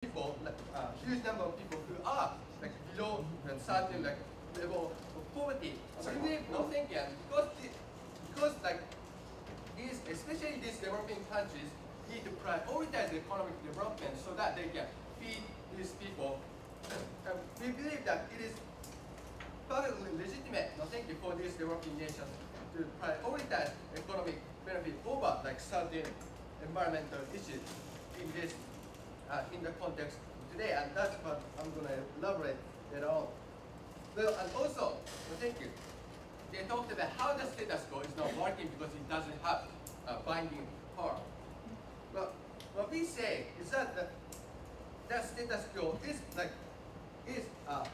people, huge number of people who are like below a certain like level of poverty. We believe no thinking because like these, especially these developing countries, need to prioritize economic development so that they can feed these people. And we believe that it is perfectly legitimate, no thank you, for these developing nations to prioritize economic benefit over like certain environmental issues in this in the context today, and that's what I'm going to elaborate later on. Well, and also, no thank you, they talked about how the status quo is not working because it doesn't have binding power. But what we say is that the status quo is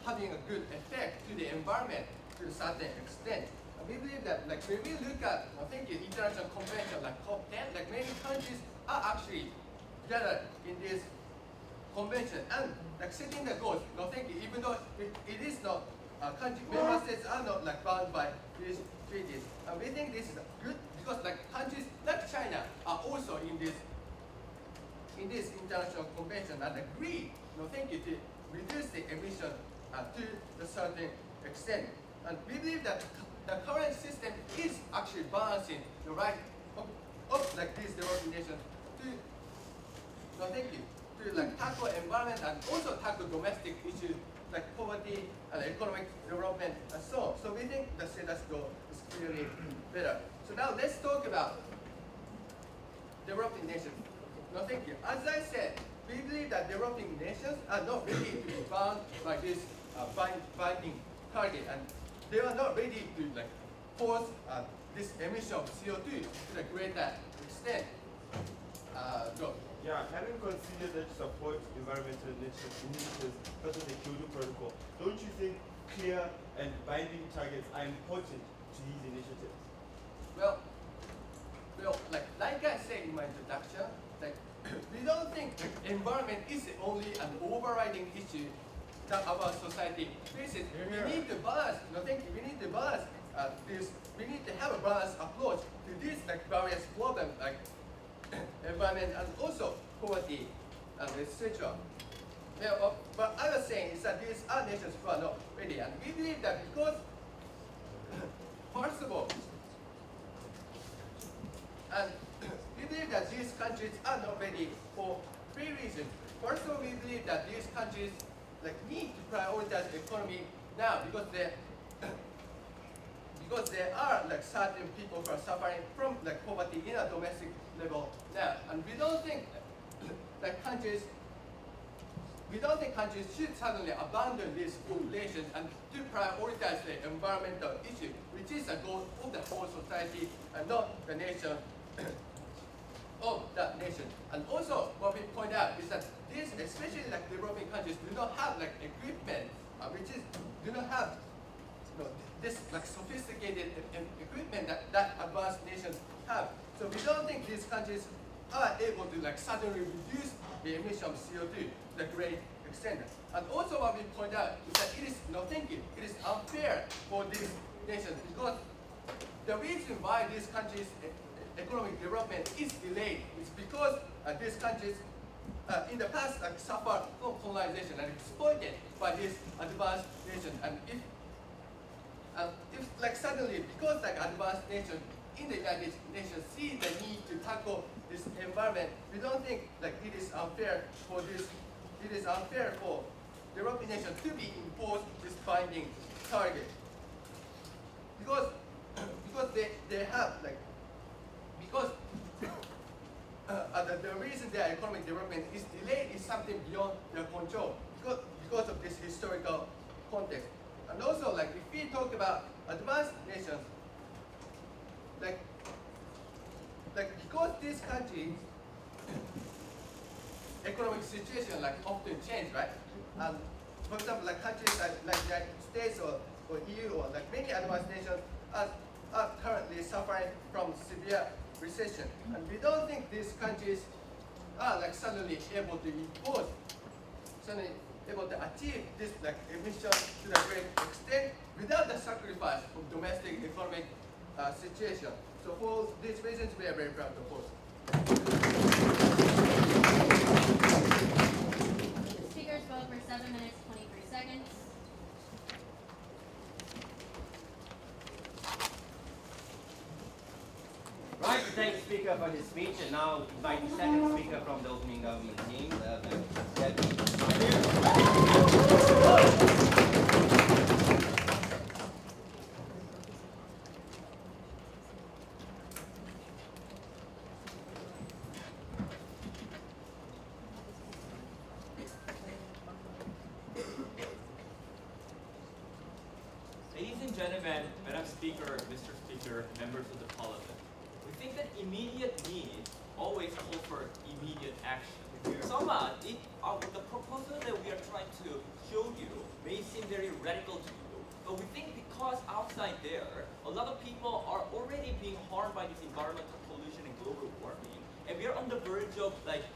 having a good effect to the environment to a certain extent. And we believe that like when we look at international convention like COP10, like many countries are actually gathered in this convention and like setting the goals. Even though it is not country member states are not like bound by these treaties. And we think this is good because like countries like China are also in this international convention and agree, to reduce the emission to a certain extent. And we believe that the current system is actually balancing the right of like these developing nations to like tackle environment and also tackle domestic issues like poverty and economic development and so on. So we think the status quo is clearly better. So now let's talk about developing nations. As I said, we believe that developing nations are not ready to be bound by this binding target, and they are not ready to like force this emission of CO2 to a greater extent. Yeah, having considered that you support environmental initiatives such as the Kyoto Protocol, don't you think clear and binding targets are important to these initiatives? Well, like I said in my introduction, like we don't think environment is only an overriding issue that our society faces. We need to balance. We need to balance this. We need to have a balanced approach to these like various problems like environment and also poverty and etc. But I was saying is that these are nations who are not ready, and we believe that because first of all, and we believe that these countries are not ready for three reasons. First of all, we believe that these countries like need to prioritize the economy now because there are like certain people who are suffering from like poverty in a domestic level now, and we don't think countries should suddenly abandon these populations and to prioritize the environmental issue, which is a goal of the whole society and not the nation of that nation. And also, what we point out is that these, especially like developing countries, do not have like equipment, do not have this like sophisticated equipment that advanced nations have. So we don't think these countries are able to like suddenly reduce the emission of CO2 to a great extent. And also what we point out is that it is unfair for these nations because the reason why these countries' economic development is delayed is because these countries in the past suffered from colonization and exploited by these advanced nations. And if like suddenly, because like advanced nations in the United Nations see the need to tackle this environment, we don't think like it is unfair for developing nations to be imposed this binding target. Because they have like the reason their economic development is delayed is something beyond their control because of this historical context. And also, like if we talk about advanced nations, like because these countries' economic situation like often change, right? For example, like countries like the United States or EU or like many advanced nations are currently suffering from severe recession, and we don't think these countries are like suddenly able to achieve this like emission to a great extent without the sacrifice of domestic economic situation. So for these reasons, we are very proud to oppose. thank speaker for his speech, and now invite the second speaker from the opening government team. Ladies and gentlemen, Madam Speaker, Mr. Speaker, members of the Parliament, we think that immediate need always calls for immediate action. The proposal that we are trying to show you may seem very radical to you, but we think because outside there, a lot of people are already being harmed by this environmental pollution and global warming, and we are on the verge of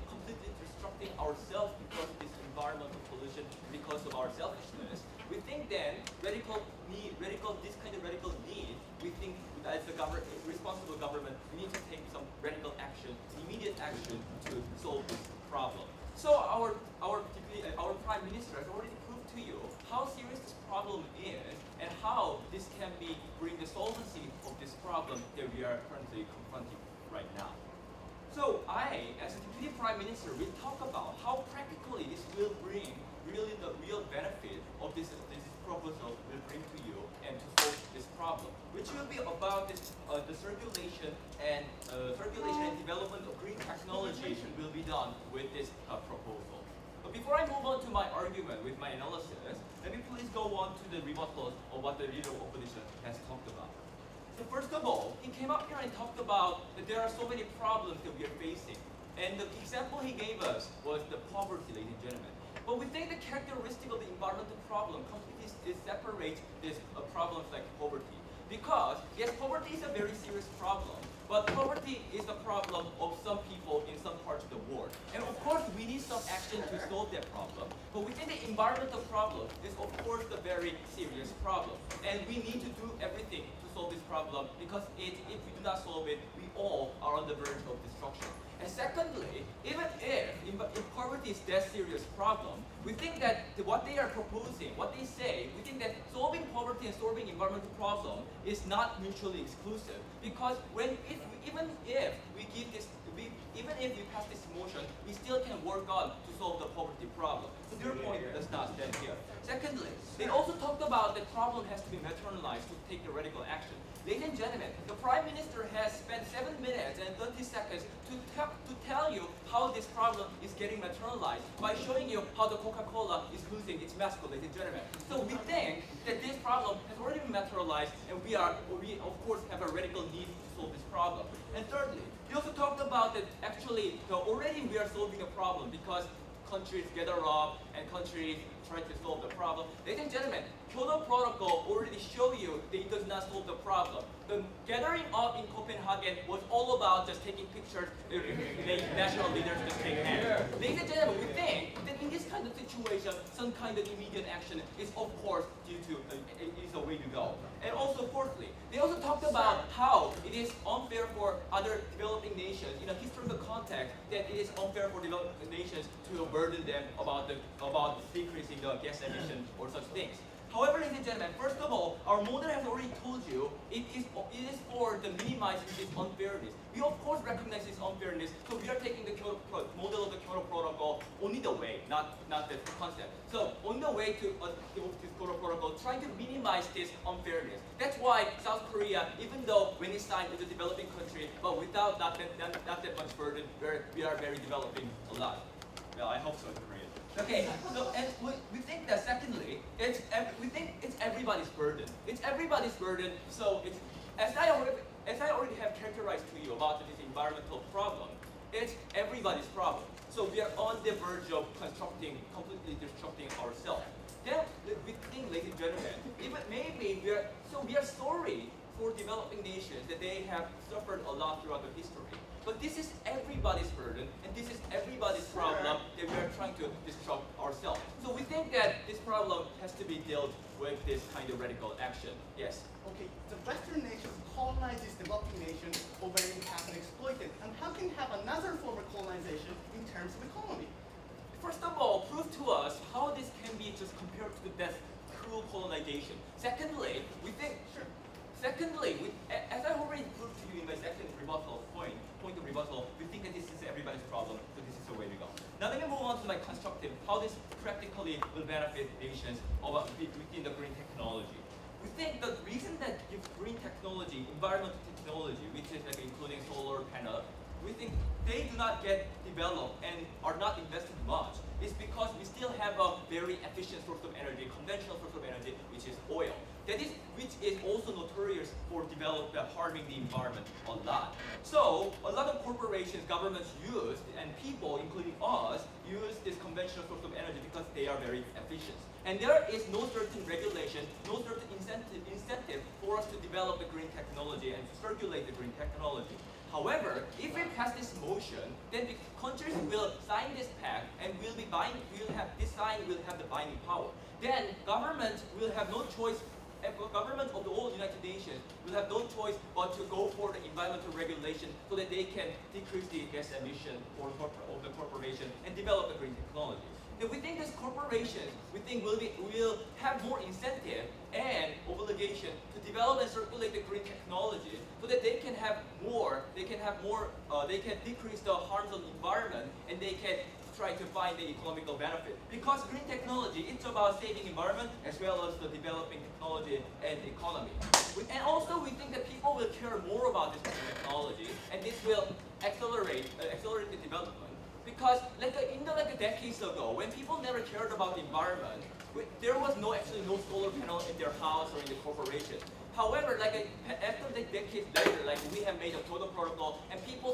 completely destructing ourselves because of this environmental pollution, because of our selfishness. We think then this kind of radical need, we think as a responsible government, we need to take some radical action, immediate action to solve this problem. So our Prime Minister has already proved to you how serious this problem is and how this can bring the solvency of this problem that we are currently confronting right now. So I, as a Deputy Prime Minister, will talk about how practically this will bring really the real benefit of this proposal will bring to you and to solve this problem, which will be about this, the circulation and development of green technology will be done with this proposal. But before I move on to my argument with my analysis, let me please go on to the rebuttals of what the leader of opposition has talked about. So first of all, he came up here and talked about that there are so many problems that we are facing. And the example he gave us was the poverty, ladies and gentlemen. But we think the characteristic of the environmental problem completely separates this problems like poverty. Because, yes, poverty is a very serious problem, but poverty is the problem of some people in some parts of the world. And of course, we need some action to solve that problem. But we think the environmental problem is, of course, the very serious problem. And we need to do everything to solve this problem because if we do not solve it, we all are on the verge of destruction. And secondly, even if poverty is that serious problem, we think that what they are proposing, what they say, we think that solving poverty and solving environmental problem is not mutually exclusive. Because even if we pass this motion, we still can work on to solve the poverty problem. So their point does not stand here. Secondly, they also talked about the problem has to be materialized to take the radical action. Ladies and gentlemen, the Prime Minister has spent 7 minutes and 30 seconds to tell you how this problem is getting materialized by showing you how the Coca-Cola is losing its mascot, ladies and gentlemen. So we think that this problem has already been materialized, and we of course have a radical need to solve this problem. And thirdly, he also talked about that actually already we are solving a problem because countries gather up and countries try to solve the problem. Ladies and gentlemen, Kyoto Protocol already show you that it does not solve the problem. The gathering up in Copenhagen was all about just taking pictures, national leaders just take hands. Ladies and gentlemen, we think that in this kind of situation, some kind of immediate action is of course is a way to go. And also fourthly, they also talked about how it is unfair for other developing nations in a historical context that it is unfair for developing nations to burden them about decreasing the gas emission or such things. However, ladies and gentlemen, first of all, our model has already told you it is for the minimizing this unfairness. We of course recognize this unfairness, so we are taking the model of the Kyoto Protocol only the way, not the concept. So on the way to this Kyoto Protocol, trying to minimize this unfairness. That's why South Korea, even though when it signed with a developing country, but without not that much burden, we are very developing a lot. Well, I hope so in Korea. Okay, so and we think that secondly, we think it's everybody's burden. It's everybody's burden. So it's as I already have characterized to you about this environmental problem, it's everybody's problem. So we are on the verge of completely destructing ourselves. Then we think, ladies and gentlemen, even maybe we are sorry for developing nations that they have suffered a lot throughout the history. But this is everybody's burden, and this is everybody's problem that we are trying to destruct ourselves. So we think that this problem has to be dealt with this kind of radical action. Yes? Okay, the Western nations colonize these developing nations over and have and exploited. And how can you have another form of colonization in terms of economy? First of all, prove to us how this can be just compared to that cruel colonization. Secondly, we think, as I already proved to you in my second rebuttal point, rebuttal. We think that this is everybody's problem, so this is the way to go. Now let me move on to my constructive, how this practically will benefit nations within the green technology. We think the reason that green technology, environmental technology, which is like including solar panel, we think they do not get developed and are not invested much is because we still have a very efficient source of energy, conventional source of energy, which is oil. That is, which is also notorious for harming the environment a lot. So a lot of corporations, governments use, and people, including us, use this conventional source of energy because they are very efficient. And there is no certain regulation, no certain incentive for us to develop the green technology and to circulate the green technology. However, if we pass this motion, then the countries will sign this pact and will have the binding power. Then government will have no choice. Government of the whole United Nations will have no choice but to go for the environmental regulation so that they can decrease the gas emission of the corporation and develop the green technology. Then we think these corporations, will have more incentive and obligation to develop and circulate the green technology so that they can decrease the harms on the environment and they can try to find the economical benefit. Because green technology, it's about saving environment as well as the developing technology and economy. And also we think that people will care more about this technology and this will accelerate the development. Because decades ago, when people never cared about the environment, there was actually no solar panel in their house or in the corporation. However, after the decades later, we have made a Kyoto Protocol and people